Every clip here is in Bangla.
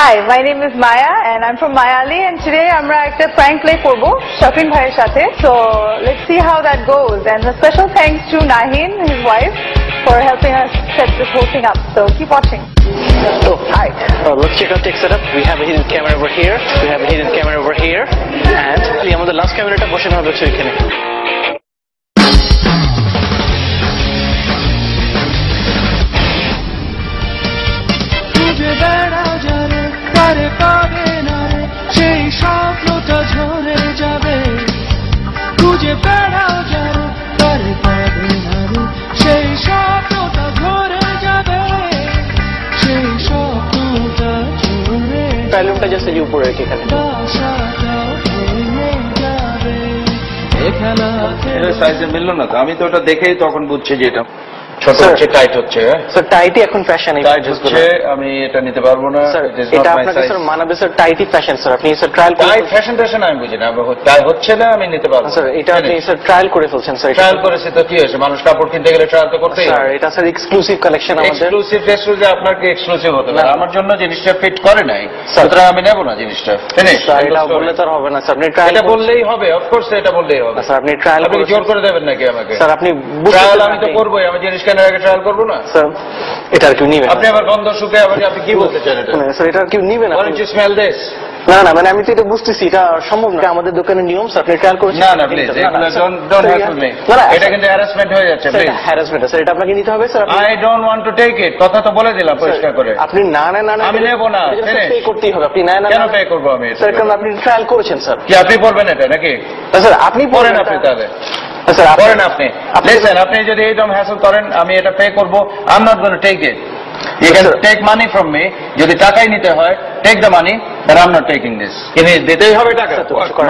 Hi, my name is Maya and I'm from Mayali and today আমরা একটা prank play করবো শপিং ভাইয়ের সাথে. So let's see how that goes and a special thanks to Nahin, his wife, for helping us set this whole thing up. So keep watching. So hi, let's check out tech setup. We have a hidden camera over here. We have a hidden camera over here, and আমাদের last cameraটা বসানো হবে হচ্ছে এখানে. প্যালুমটা জাস্ট এই উপরে রেখে এখানে এটা সাইজে মিললো না তো, আমি তো ওটা দেখেই তখন বুঝছি যে এটা ছোট হচ্ছে, টাইট হচ্ছে। স্যার টাইটই এখন ফ্যাশন, টাইট হচ্ছে, আমি এটা নিতে পারবো না। এটা আপনাকে স্যার মানাবে স্যার, টাইটই ফ্যাশন স্যার। আপনি স্যার ট্রায়াল করে টাইট ফ্যাশন ট্যাশন আমি বুঝি না, টাইট হচ্ছে না, আমি নিতে পারবো স্যার। এটা আপনি স্যার ট্রায়াল করে ফেলছেন স্যার। ট্রায়াল করেছি তো কি হয়েছে, মানুষ কাপড় কিনতে গেলে ট্রায়াল তো করতেই স্যার। এটা স্যার এক্সক্লুসিভ কালেকশন আমাদের। এক্সক্লুসিভ যে আপনার কি এক্সক্লুসিভ হতে পারে, আমার জন্য জিনিসটা ফিট করে নাই, সুতরাং আমি নেব না জিনিসটা। স্যার এটা বললে তো হবে না স্যার, আপনি ট্রায়াল এটা বললেই হবে, অফকোর্স এটা বললেই হবে স্যার। আপনি ট্রায়াল আপনি জোর করে দেবেন নাকি আমাকে? স্যার আপনি ট্রায়াল আমি তো করবোই, আমি জিনিস কেনার আগে ট্রায়াল করবো না স্যার। এটা আর কেউ নিবে না। আপনি আবার গন্ধ শুকে আবার আপনি কি বলতে চান? এটা স্যার এটা আর কেউ নিবে না। Why don't you smell this? না না, মানে আমি তো এটা বুঝতেছি, এটা সম্ভব না। আমাদের দোকানের নিয়ম স্যার, আপনি ট্রায়াল করেছেন। না না প্লিজ, don't hassle me. এটা কিন্তু হ্যারাসমেন্ট হয়ে যাচ্ছে প্লিজ। হ্যারাসমেন্ট স্যার, এটা আপনাকে নিতে হবে sir. I don't want to take it, কথা তো বলে দিলাম পরিষ্কার করে। আপনি না না না, আমি নেব না। পে করতেই হবে। আপনি না না, কেন পে করব আমি স্যার? কারণ আপনি ট্রায়াল করেছেন স্যার। কি আপনি পড়বেন এটা নাকি? স্যার আপনি পড়েন, আপনি তাহলে স্যার পড়েন আপনি। লিসেন, আপনি যদি এইরকম হ্যাসল করেন আমি এটা পে করব। I'm not going to take it. You can take money from me. যদি টাকাই নিতে হয়, take the money, but I'm not taking this. কিনে দিতেই হবে টাকা?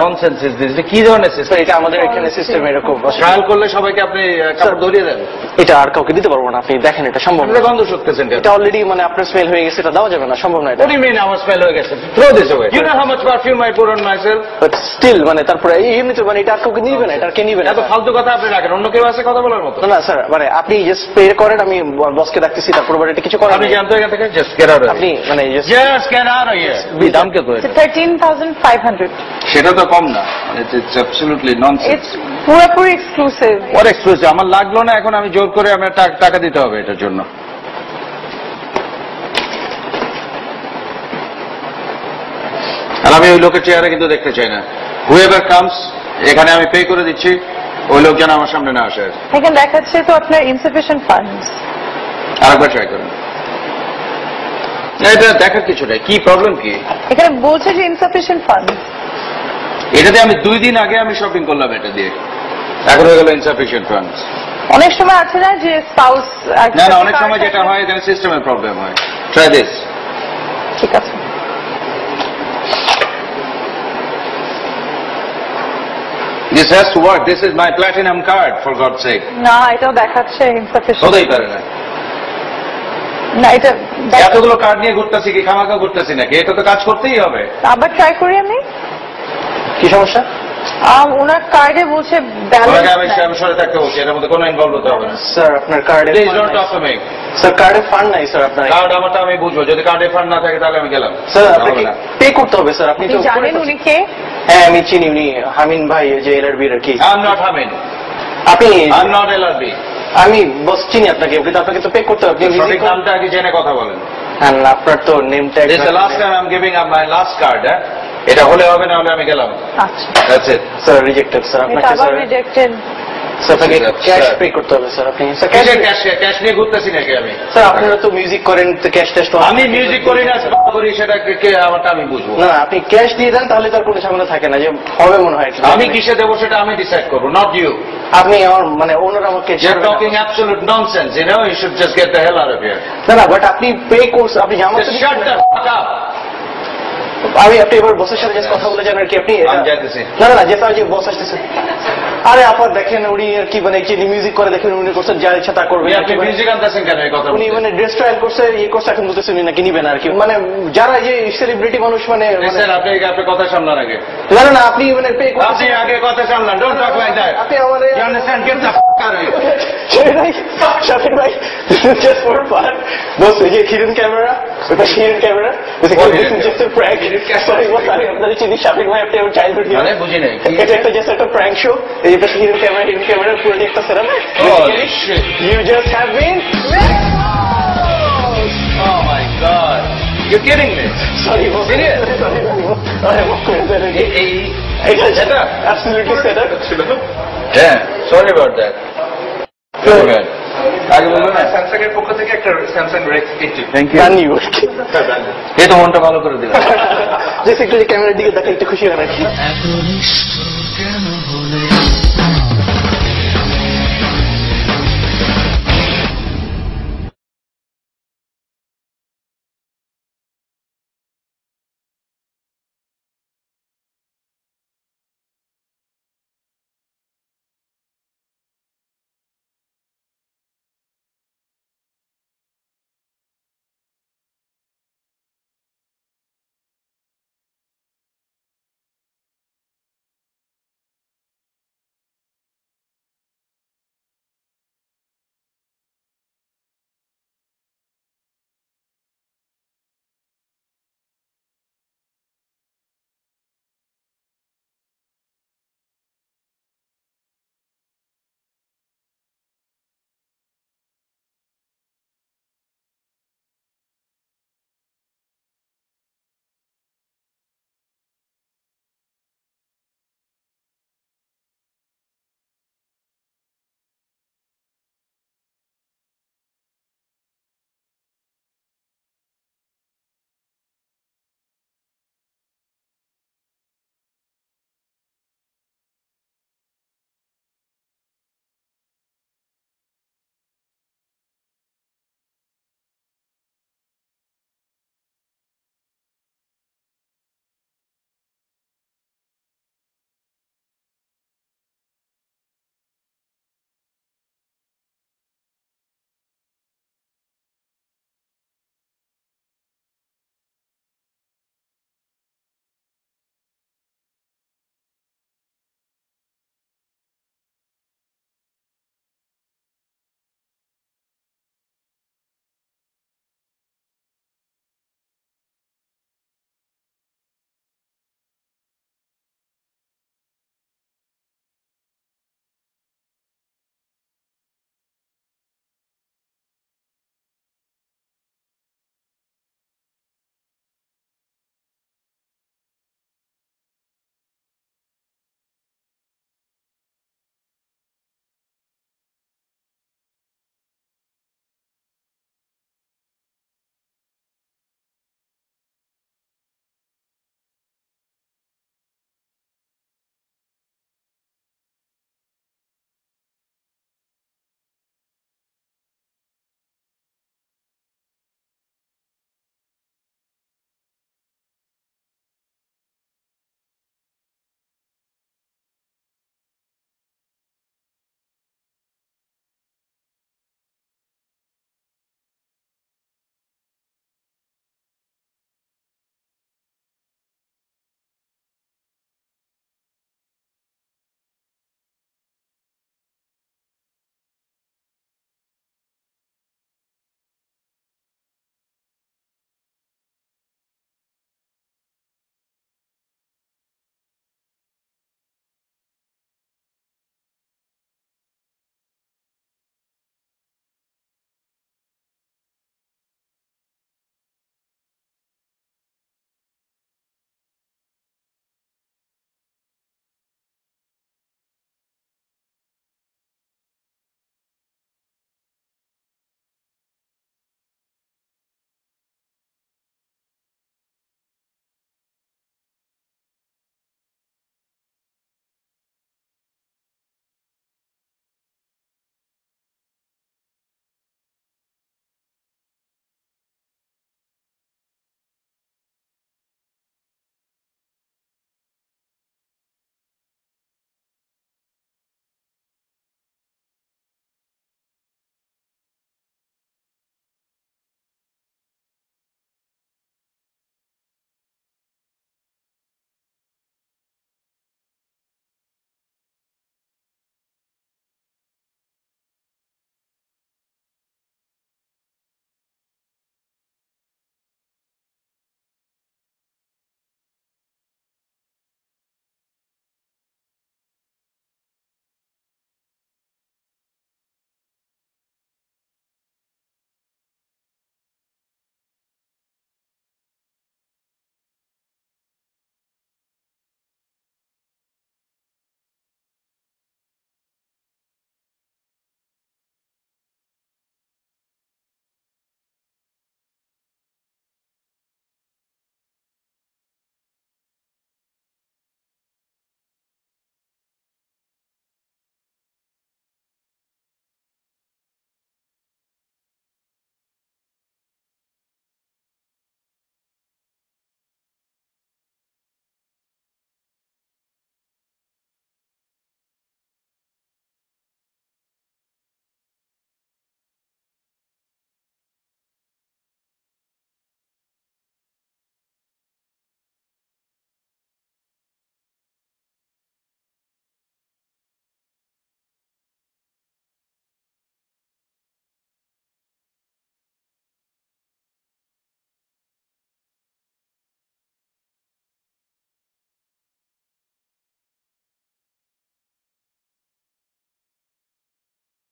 Nonsense is this. কি ধরনের সিস্টেম এটা? আমাদের এখানে সিস্টেম এরকম। ট্রায়াল করলে সবাইকে আপনি কাপড় ধরিয়ে দেন? এটা আর কাউকে দিতে পারবো না। আপনি দেখেন এটা সম্ভব না। গন্ধ শুকতেছেন, এটা অলরেডি মানে আপনার স্মেল হয়ে গেছে, এটা দেওয়া যাবে না, সম্ভব না। এটা What do you mean our smell হয়ে গেছে? Throw this away. You know how much perfume I put on myself? But still মানে তারপরে এমনিতে মানে এটা আর কাউকে নিবে না, এটা আর কে নিবে না। এত ফালতু কথা আপনি রাখেন, অন্য কেউ আছে কথা বলার মতো? না স্যার, মানে আপনি জাস্ট পে করেন, আমি বসকে ডাকতেছি, তারপর এটা কিছু করেন। আপনি জানতো এখান থেকে জাস্ট গেট আউট। আপনি মানে just get out of here. দাম কত এটা? 13,500. সেটা তো কম না, ইটস অ্যাবসলিউটলি ননসেন্স। It's পুরোপুরি এক্সক্লুসিভ। ওর এক্সক্লুসিভ আমার লাগলো না, এখন আমি জোর করে আমার টাকা দিতে হবে এটার জন্য। আর আমি ওই লোকের চেহারা কিন্তু দেখতে চাই না। হুএভার কামস, এখানে আমি পে করে দিচ্ছি, ওই লোক যেন আমার সামনে না আসে। এখানে দেখাচ্ছে তো আপনার ইনসাফিশিয়েন্ট ফান্ডস। আরেকবার ট্রাই করুন। এটা দেখার কিছু নাই, কি প্রবলেম কি? এখানে বলছে যে ইনসাফিশিয়েন্ট ফান্ডস। এটাতে আমি 2 দিন আগে আমি শপিং করলাম এটা দিয়ে, এখন হয়ে গেল ইনসাফিশিয়েন্ট ফান্ডস। অনেক সময় আছে না যে স্পাউস। না না, অনেক সময় যেটা হয় এখানে সিস্টেমের প্রবলেম হয়। Try this. ঠিক আছে। This has to work. This is my platinum card, for God's sake. না, এটাও দেখাচ্ছে ইনসাফিশিয়েন্ট। হতেই পারে না। না, এটা এতগুলো কার্ড নিয়ে ঘুরতেছি কি খামাখা ঘুরতেছি নাকি? এটা তো কাজ করতেই হবে। আবার ট্রাই করি আমি। কি সমস্যা? ওনার কার্ডে বলছে ব্যালেন্স। আমি সরে থাকতে বলছি, এর মধ্যে কোনো ইনভলভ হতে হবে না। স্যার আপনার কার্ডে please don't talk to me. Sir কার্ডে ফান্ড নাই স্যার। আপনার কার্ড আমারটা আমি বুঝবো, যদি কার্ডে ফান্ড না থাকে তাহলে আমি গেলাম। স্যার আপনাকে পে করতে হবে স্যার। আপনি তো জানেন উনি কে? হ্যাঁ আমি চিনি, উনি হামিন ভাই, যে এলআরবি এর কি। I am not হামিন। আপনি আই এম নট এলআরবি। আমি বস চিনি আপনাকে, কিন্তু আপনাকে তো পে করতে হবে। আপনি সঠিক নামটা আগে জেনে কথা বলেন। হ্যাঁ আপনার তো name tag. This is the last time I am giving up my last card. এটা হলে হবে, না হলে আমি গেলাম। আচ্ছা that's it. Sir rejected sir. আপনাকে স্যার রিজেক্টেড। স্যার আপনাকে ক্যাশ পে করতে হবে স্যার। আপনি স্যার ক্যাশ নিয়ে ঘুরতেছি নাকি আমি? স্যার আপনারা তো মিউজিক করেন, তো ক্যাশ টেস্ট। আমি মিউজিক করি না, করি সেটা কে আমারটা আমি বুঝবো। না আপনি ক্যাশ দিয়ে দেন, তাহলে তার কোনো ঝামেলা থাকে না, যে হবে মনে হয়। আমি কিসে দেবো সেটা আমি ডিসাইড করবো, নট ইউ। আপনি আমার মানে ওনার আমাকে You're talking absolute nonsense, you know, you should just get the hell out of here. না না, বাট আপনি পে কোর্স আপনি জামাতে Just shut the fuck up. আপনি এবার বসের সাথে জাস্ট কথা বলে যান আর কি। আপনি আমি যাইতেছি। না না, যেটা যে বস আসতেছে। আরে আপনার দেখেন উনি আর কি মানে কি মিউজিক করে, দেখেন উনি করছেন যা ইচ্ছা তা করবে। আপনি মিউজিক আনতেছেন কেন এই কথা? উনি মানে ড্রেস ট্রায়াল করছে, ইয়ে করছে, এখন বলতেছেন উনি নাকি নিবেন আর কি। মানে যারা যে সেলিব্রিটি মানুষ মানে আপনি কথা সামলান আগে। না না, আপনি মানে পে করছেন। আপনি আগে কথা সামলান। Don't talk like that. আপনি আমাদের You understand? Get the Shafin bhai, this is just for fun. Boss, ये hidden camera, because hidden camera. Basically, this is just a prank. Sorry, boss, আমি আপনাদের চিনি Shafin bhai আপনি আমার childhood hero. মানে বুঝি নাই এটা একটা just একটা prank show. এই পাশে hidden camera পুরো একটা setup. Holy shit. You just have been. Oh my god. You're kidding me. Sorry, boss. Serious? Sorry, boss. I walk with that. এটা setup? Absolutely setup. Yeah, sorry about that. Very good. আগে বলুন না। স্যামসাং এর পক্ষ থেকে একটা Samsung Rex 80 Thank you. Brand new. এই তো মনটা ভালো করে দিলাম। Just একটু ক্যামেরার দিকে দেখা একটু খুশি হয়ে রাখি। এত নিষ্ঠুর কেন হলে